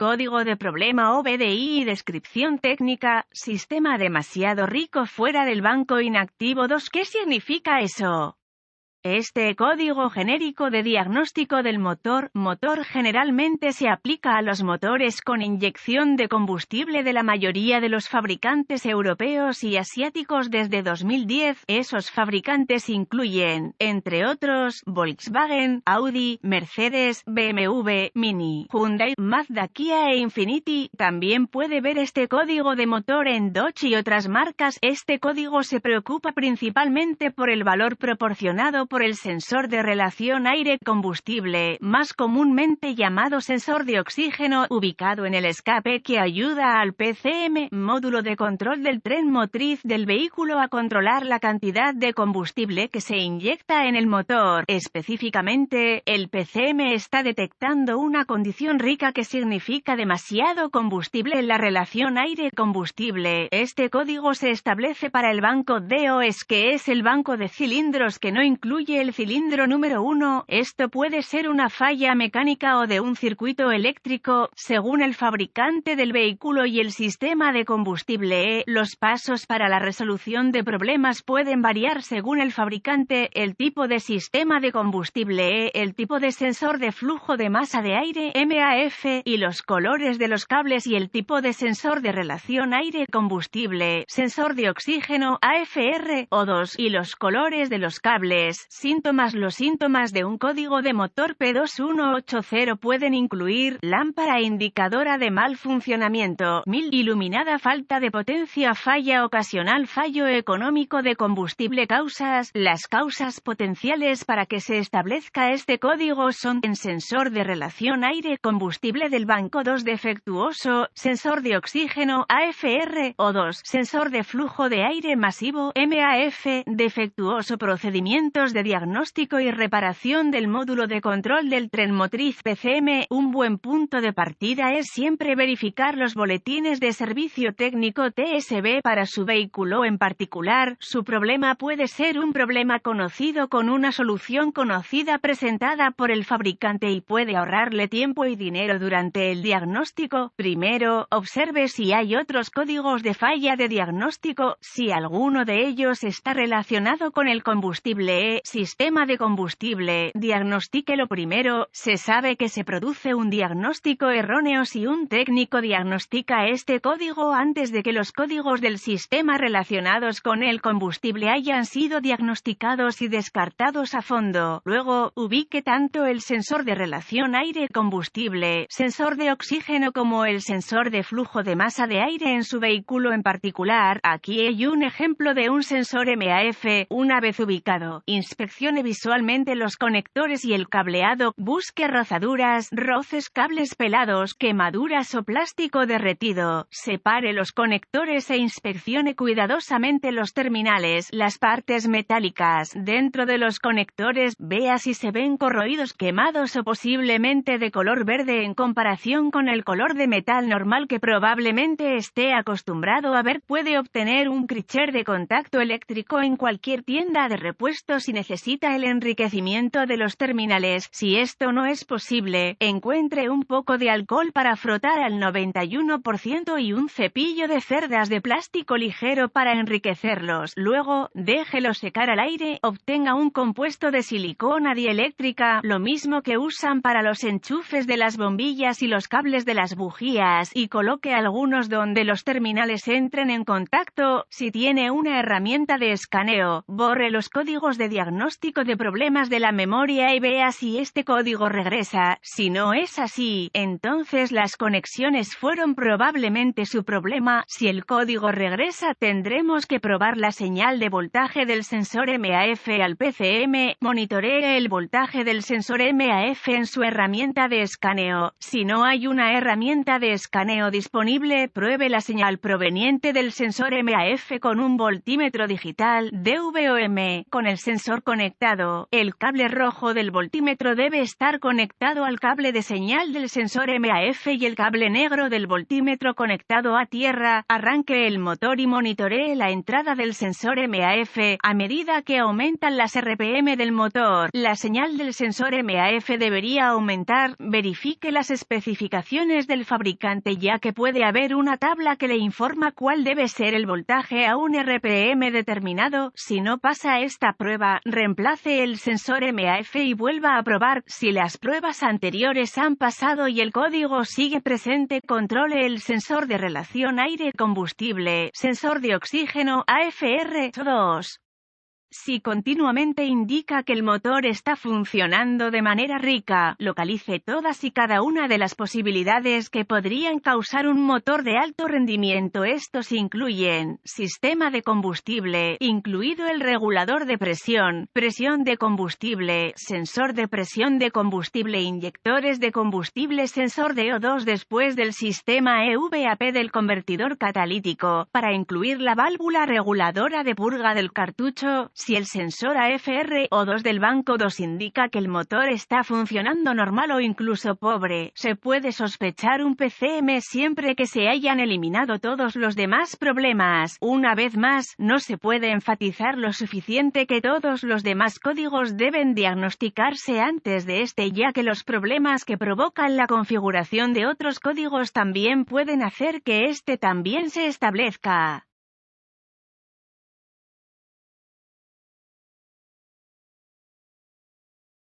Código de problema o BDI y descripción técnica, sistema demasiado rico fuera del banco inactivo 2. ¿Qué significa eso? Este código genérico de diagnóstico del motor generalmente se aplica a los motores con inyección de combustible de la mayoría de los fabricantes europeos y asiáticos desde 2010. Esos fabricantes incluyen, entre otros, Volkswagen, Audi, Mercedes, BMW, Mini, Hyundai, Mazda, Kia e Infiniti. También puede ver este código de motor en Dodge y otras marcas. Este código se preocupa principalmente por el valor proporcionado por el sensor de relación aire-combustible, más comúnmente llamado sensor de oxígeno, ubicado en el escape que ayuda al PCM, módulo de control del tren motriz del vehículo, a controlar la cantidad de combustible que se inyecta en el motor. Específicamente, el PCM está detectando una condición rica que significa demasiado combustible en la relación aire-combustible. Este código se establece para el banco DOS, que es el banco de cilindros que no incluye el cilindro número 1. Esto puede ser una falla mecánica o de un circuito eléctrico, según el fabricante del vehículo y el sistema de combustible. Los pasos para la resolución de problemas pueden variar según el fabricante, el tipo de sistema de combustible, el tipo de sensor de flujo de masa de aire (MAF) y los colores de los cables, y el tipo de sensor de relación aire-combustible, sensor de oxígeno (AFR) o 2, y los colores de los cables. Síntomas. Los síntomas de un código de motor P2180 pueden incluir lámpara indicadora de mal funcionamiento, iluminada, falta de potencia, falla ocasional, fallo económico de combustible. Causas. Las causas potenciales para que se establezca este código son: en sensor de relación aire-combustible del banco 2 defectuoso, sensor de oxígeno AFR o 2, sensor de flujo de aire masivo MAF defectuoso. Procedimientos de diagnóstico y reparación del módulo de control del tren motriz PCM. Un buen punto de partida es siempre verificar los boletines de servicio técnico TSB para su vehículo en particular. Su problema puede ser un problema conocido con una solución conocida presentada por el fabricante y puede ahorrarle tiempo y dinero durante el diagnóstico. Primero, observe si hay otros códigos de falla de diagnóstico, si alguno de ellos está relacionado con el combustible. Sistema de combustible. Diagnostíquelo primero. Se sabe que se produce un diagnóstico erróneo si un técnico diagnostica este código antes de que los códigos del sistema relacionados con el combustible hayan sido diagnosticados y descartados a fondo. Luego, ubique tanto el sensor de relación aire-combustible, sensor de oxígeno, como el sensor de flujo de masa de aire en su vehículo en particular. Aquí hay un ejemplo de un sensor MAF. Una vez ubicado, inspeccione visualmente los conectores y el cableado. Busque rozaduras, roces, cables pelados, quemaduras o plástico derretido. Separe los conectores e inspeccione cuidadosamente los terminales, las partes metálicas dentro de los conectores. Vea si se ven corroídos, quemados o posiblemente de color verde en comparación con el color de metal normal que probablemente esté acostumbrado a ver. Puede obtener un cricher de contacto eléctrico en cualquier tienda de repuestos y necesita el enriquecimiento de los terminales. Si esto no es posible, encuentre un poco de alcohol para frotar al 91% y un cepillo de cerdas de plástico ligero para enriquecerlos. Luego, déjelo secar al aire. Obtenga un compuesto de silicona dieléctrica, lo mismo que usan para los enchufes de las bombillas y los cables de las bujías, y coloque algunos donde los terminales entren en contacto. Si tiene una herramienta de escaneo, borre los códigos de diagnóstico de problemas de la memoria y vea si este código regresa. Si no es así, entonces las conexiones fueron probablemente su problema. Si el código regresa, tendremos que probar la señal de voltaje del sensor MAF al PCM. Monitoree el voltaje del sensor MAF en su herramienta de escaneo. Si no hay una herramienta de escaneo disponible, pruebe la señal proveniente del sensor MAF con un voltímetro digital DVOM. Con el sensor sensor conectado. El cable rojo del voltímetro debe estar conectado al cable de señal del sensor MAF y el cable negro del voltímetro conectado a tierra. Arranque el motor y monitoree la entrada del sensor MAF. A medida que aumentan las RPM del motor, la señal del sensor MAF debería aumentar. Verifique las especificaciones del fabricante, ya que puede haber una tabla que le informa cuál debe ser el voltaje a un RPM determinado. Si no pasa esta prueba, reemplace el sensor MAF y vuelva a probar. Si las pruebas anteriores han pasado y el código sigue presente, controle el sensor de relación aire-combustible, sensor de oxígeno AFR 2. Si continuamente indica que el motor está funcionando de manera rica, localice todas y cada una de las posibilidades que podrían causar un motor de alto rendimiento. Estos incluyen sistema de combustible, incluido el regulador de presión, presión de combustible, sensor de presión de combustible, inyectores de combustible, sensor de O2 después del sistema EVAP del convertidor catalítico, para incluir la válvula reguladora de purga del cartucho. Si el sensor AFR O2 del banco 2 indica que el motor está funcionando normal o incluso pobre, se puede sospechar un PCM siempre que se hayan eliminado todos los demás problemas. Una vez más, no se puede enfatizar lo suficiente que todos los demás códigos deben diagnosticarse antes de este, ya que los problemas que provocan la configuración de otros códigos también pueden hacer que este también se establezca.